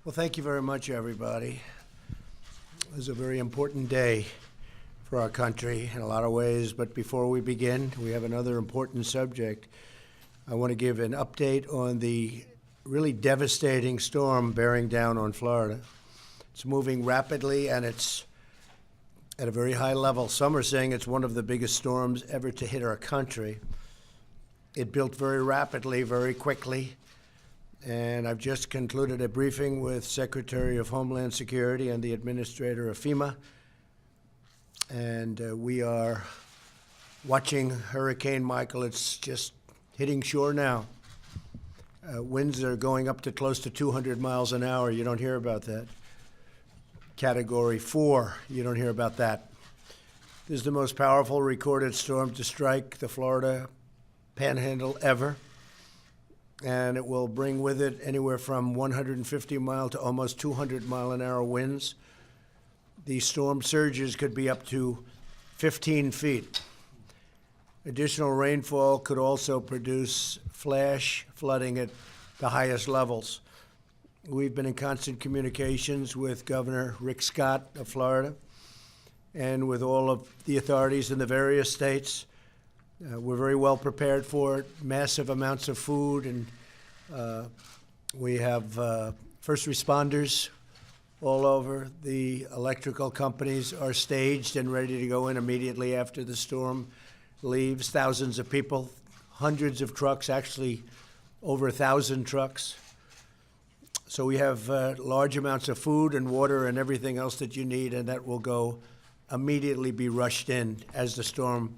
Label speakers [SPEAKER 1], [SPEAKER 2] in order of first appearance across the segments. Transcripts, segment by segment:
[SPEAKER 1] Well, thank you very much, everybody. It was a very important day for our country in a lot of ways, but before we begin, we have another important subject. I want to give an update on the really devastating storm bearing down on Florida. It's moving rapidly and it's at a very high level. Some are saying it's one of the biggest storms ever to hit our country. It built very rapidly, very quickly. And I've just concluded a briefing with Secretary of Homeland Security and the administrator of FEMA. And we are watching Hurricane Michael. It's just hitting shore now. Winds are going up to close to 200 miles an hour. You don't hear about that. Category 4, you don't hear about that. This is the most powerful recorded storm to strike the Florida Panhandle ever. And it will bring with it anywhere from 150 mile to almost 200 mile an hour winds. The storm surges could be up to 15 feet. Additional rainfall could also produce flash flooding at the highest levels. We've been in constant communications with Governor Rick Scott of Florida and with all of the authorities in the various states. We're very well prepared for it, massive amounts of food, and we have first responders all over. The electrical companies are staged and ready to go in immediately after the storm leaves. Thousands of people, hundreds of trucks, actually over 1,000 trucks. So we have large amounts of food and water and everything else that you need, and that will go immediately be rushed in as the storm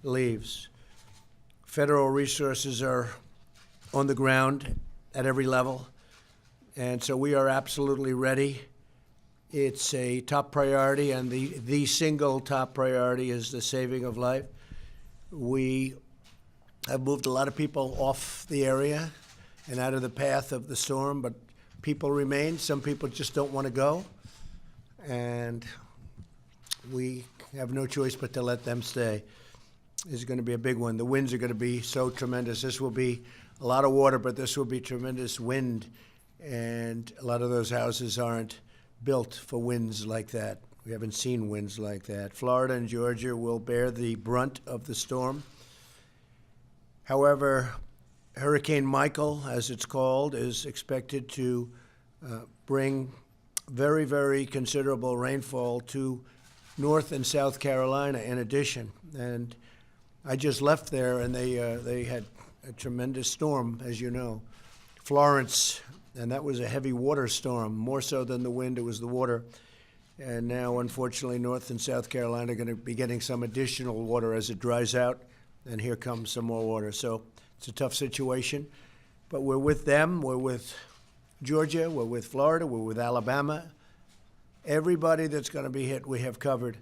[SPEAKER 1] leaves. Federal resources are on the ground at every level, and so we are absolutely ready. It's a top priority, and the single top priority is the saving of life. We have moved a lot of people off the area and out of the path of the storm, but people remain. Some people just don't want to go, and we have no choice but to let them stay. This is going to be a big one. The winds are going to be so tremendous. This will be a lot of water, but this will be tremendous wind, and a lot of those houses aren't built for winds like that. We haven't seen winds like that. Florida and Georgia will bear the brunt of the storm. However, Hurricane Michael, as it's called, is expected to bring very, very considerable rainfall to North and South Carolina in addition. And I just left there, and they had a tremendous storm, as you know. Florence, and that was a heavy water storm, more so than the wind, it was the water. And now, unfortunately, North and South Carolina are going to be getting some additional water as it dries out, and here comes some more water. So it's a tough situation, but we're with them. We're with Georgia. We're with Florida. We're with Alabama. Everybody that's going to be hit, we have covered.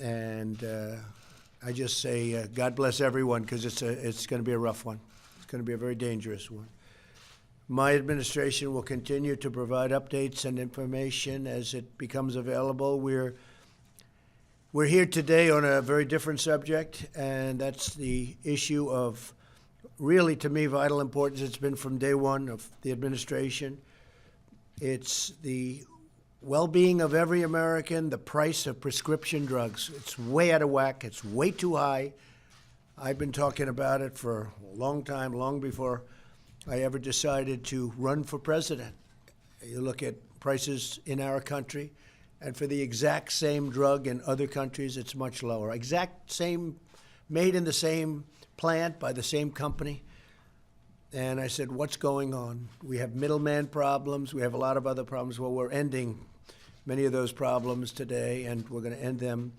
[SPEAKER 1] And I just say, God bless everyone, because it's going to be a rough one. It's going to be a very dangerous one. My administration will continue to provide updates and information as it becomes available. We're here today on a very different subject, and that's the issue of really, to me, vital importance. It's been from day one of the administration. It's the well-being of every American, the price of prescription drugs. It's way out of whack. It's way too high. I've been talking about it for a long time, long before I ever decided to run for president. You look at prices in our country, and for the exact same drug in other countries, it's much lower. Exact same, made in the same plant by the same company. And I said, what's going on? We have middleman problems. We have a lot of other problems. Well, we're ending many of those problems today, and we're going to end them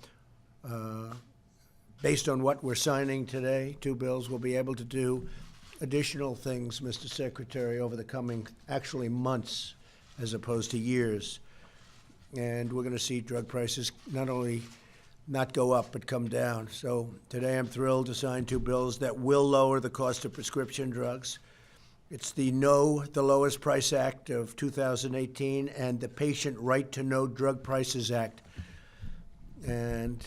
[SPEAKER 1] based on what we're signing today. 2 bills. We'll be able to do additional things, Mr. Secretary, over the coming, actually, months as opposed to years. And we're going to see drug prices not only not go up, but come down. So today I'm thrilled to sign 2 bills that will lower the cost of prescription drugs. It's the Know the Lowest Price Act of 2018 and the Patient Right to Know Drug Prices Act. And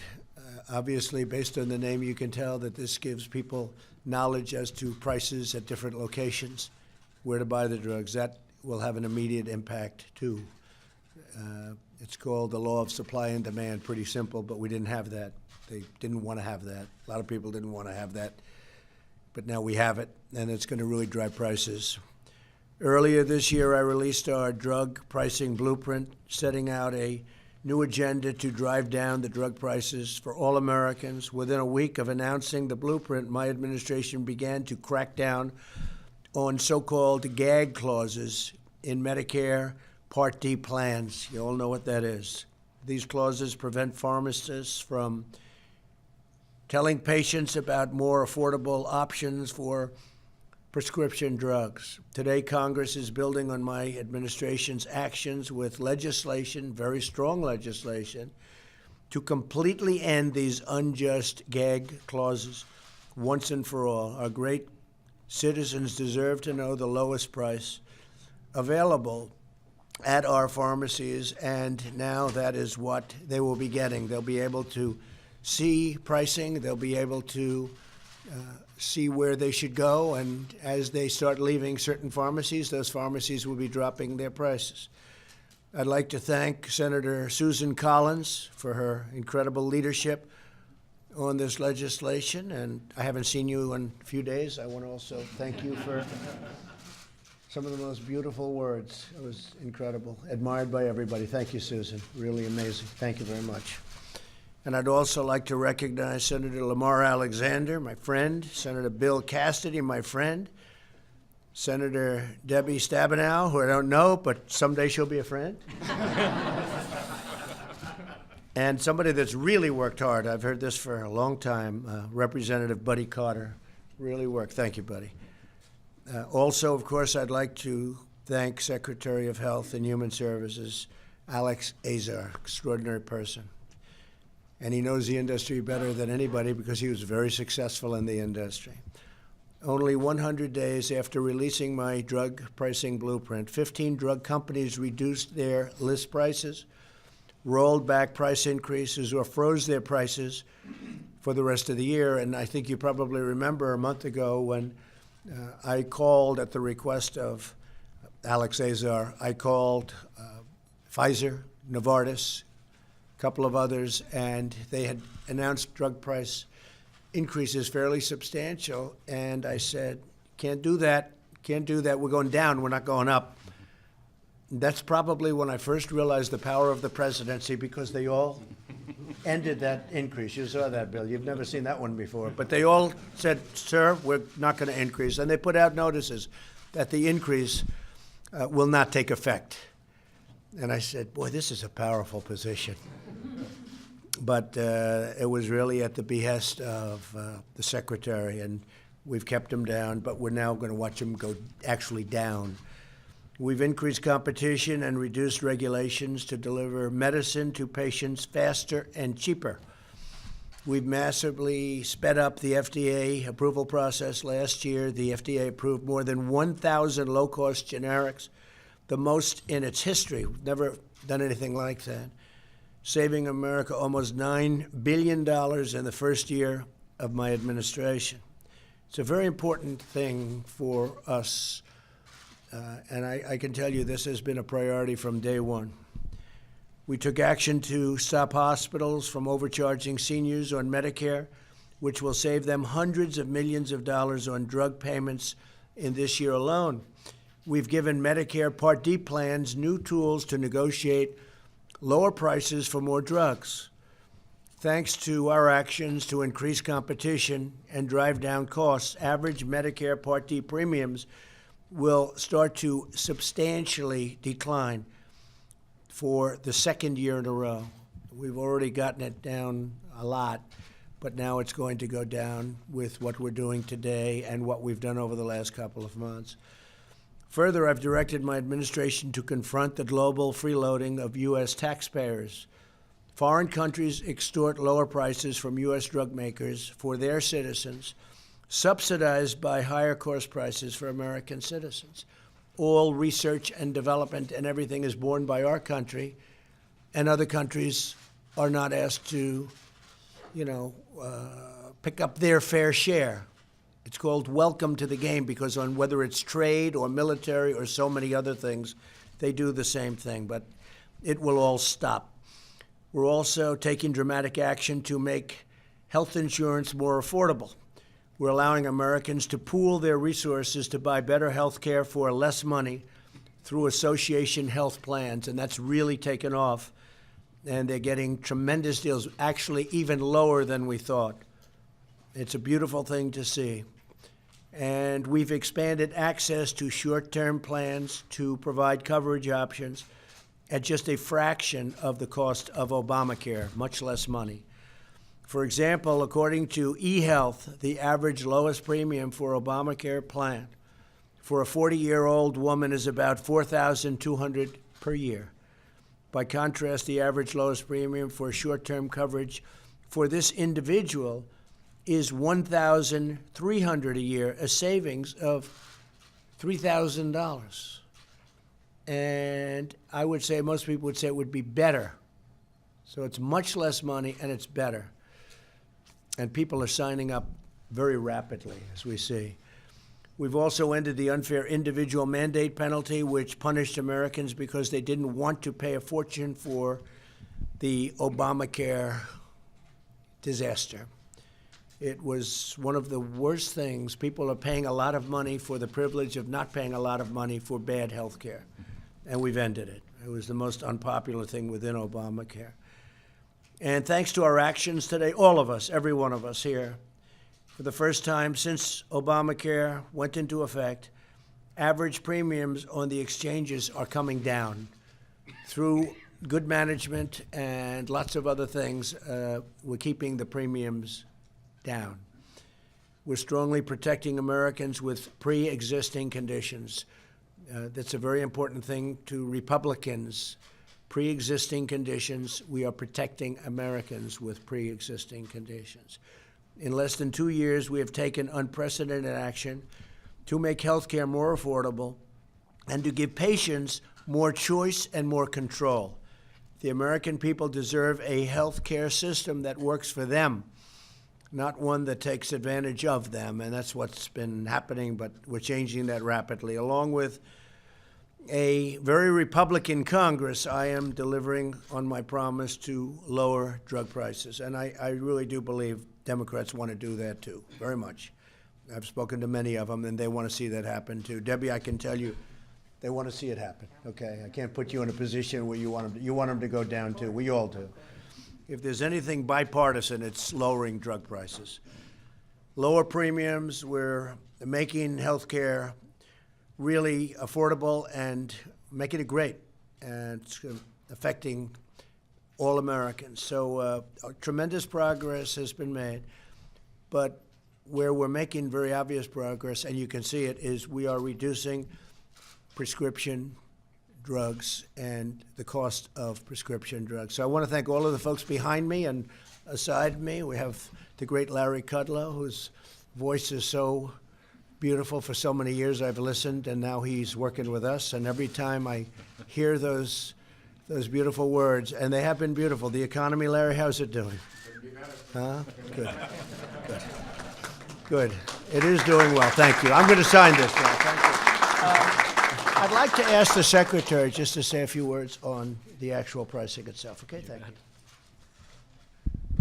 [SPEAKER 1] obviously, based on the name, you can tell that this gives people knowledge as to prices at different locations, where to buy the drugs. That will have an immediate impact too. It's called the law of supply and demand, pretty simple, but we didn't have that. They didn't want to have that. A lot of people didn't want to have that, but now we have it, and it's going to really drive prices. Earlier this year, I released our drug pricing blueprint, setting out a new agenda to drive down the drug prices for all Americans. Within a week of announcing the blueprint, my administration began to crack down on so-called gag clauses in Medicare Part D plans. You all know what that is. These clauses prevent pharmacists from telling patients about more affordable options for prescription drugs. Today, Congress is building on my administration's actions with legislation, very strong legislation, to completely end these unjust gag clauses once and for all. Our great citizens deserve to know the lowest price available at our pharmacies, and now that is what they will be getting. They'll be able to see pricing, they'll be able to see where they should go, and as they start leaving certain pharmacies, those pharmacies will be dropping their prices. I'd like to thank Senator Susan Collins for her incredible leadership on this legislation, and I haven't seen you in a few days. I want to also thank you for some of the most beautiful words. It was incredible, admired by everybody. Thank you, Susan. Really amazing. Thank you very much. And I'd also like to recognize Senator Lamar Alexander, my friend, Senator Bill Cassidy, my friend, Senator Debbie Stabenow, who I don't know, but someday she'll be a friend, and somebody that's really worked hard. I've heard this for a long time, Representative Buddy Carter. Really worked. Thank you, Buddy. Also, of course, I'd like to thank Secretary of Health and Human Services, Alex Azar, extraordinary person. And he knows the industry better than anybody because he was very successful in the industry. Only 100 days after releasing my drug pricing blueprint, 15 drug companies reduced their list prices, rolled back price increases, or froze their prices for the rest of the year. And I think you probably remember a month ago when I called at the request of Alex Azar, I called Pfizer, Novartis, couple of others, and they had announced drug price increases fairly substantial, and I said, can't do that, we're going down, we're not going up. That's probably when I first realized the power of the presidency, because they all ended that increase. You saw that, Bill. You've never seen that one before. But they all said, sir, we're not going to increase, and they put out notices that the increase will not take effect. And I said, boy, this is a powerful position. But it was really at the behest of the secretary, and we've kept him down, but we're now going to watch him go actually down. We've increased competition and reduced regulations to deliver medicine to patients faster and cheaper. We've massively sped up the FDA approval process. Last year, the FDA approved more than 1,000 low-cost generics, the most in its history. We've never done anything like that, saving America almost $9 billion in the first year of my administration. It's a very important thing for us, and I can tell you this has been a priority from day one. We took action to stop hospitals from overcharging seniors on Medicare, which will save them hundreds of millions of dollars on drug payments in this year alone. We've given Medicare Part D plans new tools to negotiate lower prices for more drugs. Thanks to our actions to increase competition and drive down costs, average Medicare Part D premiums will start to substantially decline for the second year in a row. We've already gotten it down a lot, but now it's going to go down with what we're doing today and what we've done over the last couple of months. Further, I've directed my administration to confront the global freeloading of U.S. taxpayers. Foreign countries extort lower prices from U.S. drug makers for their citizens, subsidized by higher cost prices for American citizens. All research and development and everything is borne by our country, and other countries are not asked to, pick up their fair share. It's called welcome to the game because on whether it's trade or military or so many other things, they do the same thing, but it will all stop. We're also taking dramatic action to make health insurance more affordable. We're allowing Americans to pool their resources to buy better health care for less money through association health plans, and that's really taken off. And they're getting tremendous deals, actually even lower than we thought. It's a beautiful thing to see. And we've expanded access to short-term plans to provide coverage options at just a fraction of the cost of Obamacare, much less money. For example, according to eHealth, the average lowest premium for Obamacare plan for a 40-year-old woman is about $4,200 per year. By contrast, the average lowest premium for short-term coverage for this individual is $1,300 a year, a savings of $3,000. And I would say, most people would say it would be better. So it's much less money and it's better. And people are signing up very rapidly, as we see. We've also ended the unfair individual mandate penalty, which punished Americans because they didn't want to pay a fortune for the Obamacare disaster. It was one of the worst things. People are paying a lot of money for the privilege of not paying a lot of money for bad health care, and we've ended it. It was the most unpopular thing within Obamacare. And thanks to our actions today, all of us, every one of us here, for the first time since Obamacare went into effect, average premiums on the exchanges are coming down through good management and lots of other things. We're keeping the premiums down. We're strongly protecting Americans with pre-existing conditions. That's a very important thing to Republicans. Pre-existing conditions, we are protecting Americans with pre-existing conditions. In less than 2 years, we have taken unprecedented action to make health care more affordable and to give patients more choice and more control. The American people deserve a health care system that works for them, not one that takes advantage of them, and that's what's been happening, but we're changing that rapidly. Along with a very Republican Congress, I am delivering on my promise to lower drug prices, and I really do believe Democrats want to do that too, very much. I've spoken to many of them, and they want to see that happen too. Debbie, I can tell you, they want to see it happen, okay? I can't put you in a position where you want them to go down too. We all do. If there's anything bipartisan, it's lowering drug prices. Lower premiums, we're making health care really affordable and making it great. And it's affecting all Americans. So tremendous progress has been made. But where we're making very obvious progress, and you can see it, is we are reducing prescription drugs and the cost of prescription drugs. So I want to thank all of the folks behind me and aside me. We have the great Larry Kudlow, whose voice is so beautiful. For so many years I've listened, and now he's working with us. And every time I hear those beautiful words, and they have been beautiful. The economy, Larry, how's it doing? Huh? Good. Good. Good. It is doing well. Thank you. I'm going to sign this now. Thank you. I'd like to ask the Secretary just to say a few words on the actual pricing itself. Okay, thank you.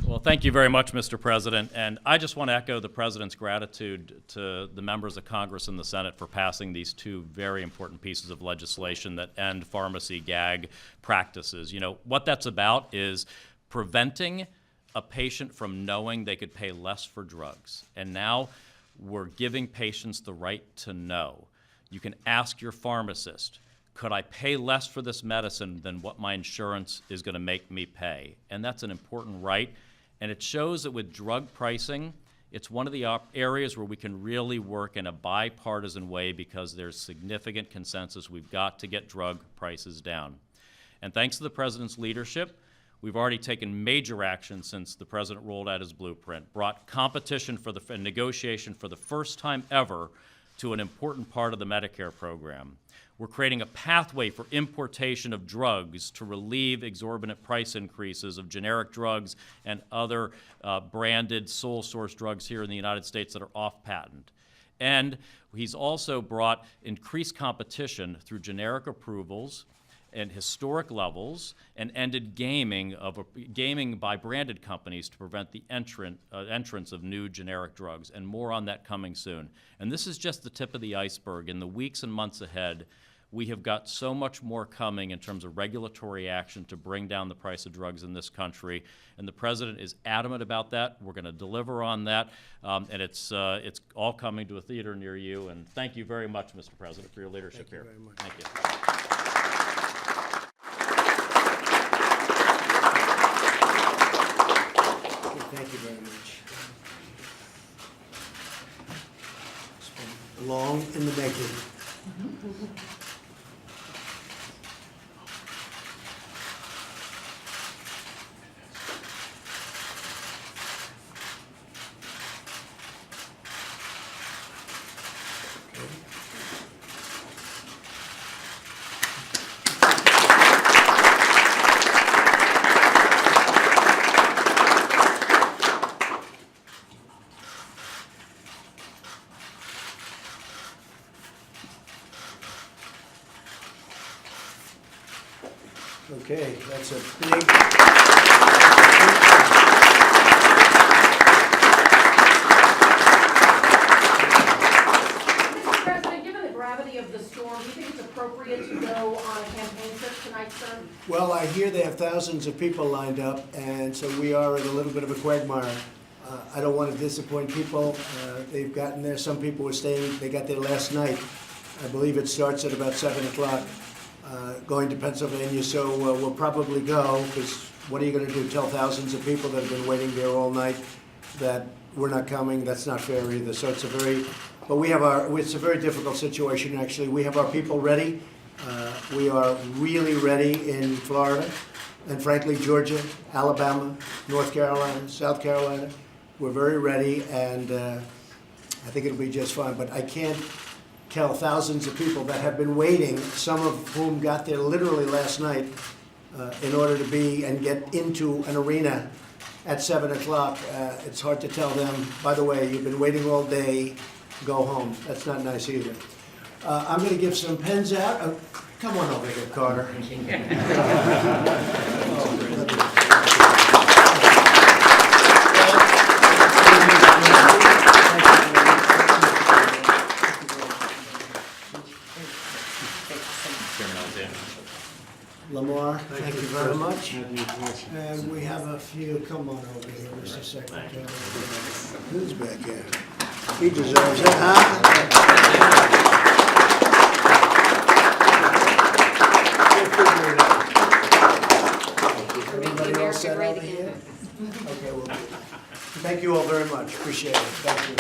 [SPEAKER 2] Well, thank you very much, Mr. President. And I just want to echo the President's gratitude to the members of Congress and the Senate for passing these two very important pieces of legislation that end pharmacy gag practices. You know, what that's about is preventing a patient from knowing they could pay less for drugs. And now we're giving patients the right to know. You can ask your pharmacist, could I pay less for this medicine than what my insurance is going to make me pay? And that's an important right. And it shows that with drug pricing, it's one of the areas where we can really work in a bipartisan way because there's significant consensus. We've got to get drug prices down. And thanks to the President's leadership, we've already taken major action since the President rolled out his blueprint, brought competition and negotiation for the first time ever to an important part of the Medicare program. We're creating a pathway for importation of drugs to relieve exorbitant price increases of generic drugs and other branded sole source drugs here in the United States that are off patent. And he's also brought increased competition through generic approvals and historic levels, and ended gaming by branded companies to prevent the entrance of new generic drugs, and more on that coming soon. And this is just the tip of the iceberg. In the weeks and months ahead, we have got so much more coming in terms of regulatory action to bring down the price of drugs in this country, and the President is adamant about that. We're going to deliver on that, and it's all coming to a theater near you. And thank you very much, Mr. President, for your leadership here.
[SPEAKER 1] Very much.
[SPEAKER 2] Thank you.
[SPEAKER 1] Thank you very much. It's been long in the making. Okay, that's a big.
[SPEAKER 3] Mr. President, given the gravity of the storm, do you think it's appropriate to go on a campaign trip tonight, sir?
[SPEAKER 1] Well, I hear they have thousands of people lined up, and so we are in a little bit of a quagmire. I don't want to disappoint people. They've gotten there. Some people were staying. They got there last night. I believe it starts at about 7 o'clock. Going to Pennsylvania, so we'll probably go, because what are you going to do, tell thousands of people that have been waiting there all night that we're not coming? That's not fair either. So it's a very, but we have it's a very difficult situation, actually. We have our people ready. We are really ready in Florida, and frankly, Georgia, Alabama, North Carolina, South Carolina. We're very ready, and I think it'll be just fine, but I can't tell thousands of people that have been waiting, some of whom got there literally last night, in order to be and get into an arena at 7 o'clock. It's hard to tell them, by the way, you've been waiting all day, go home. That's not nice either. I'm going to give some pens out. Come on over here, Carter. Lamar, thank you very much. And we have a few, come on over here, Mr. Secretary. Who's back here? He deserves it, huh? Everybody all set over here? Okay, well, thank you all very much, appreciate it, thank you.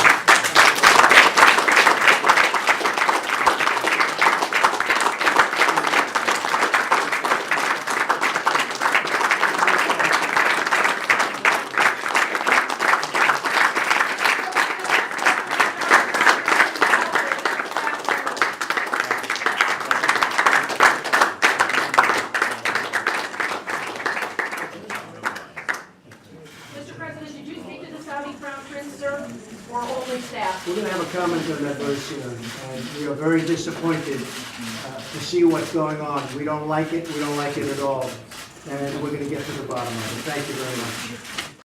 [SPEAKER 1] We're going to have a comment on that very soon, and we are very disappointed to see what's going on. We don't like it at all, and we're going to get to the bottom of it. Thank you very much.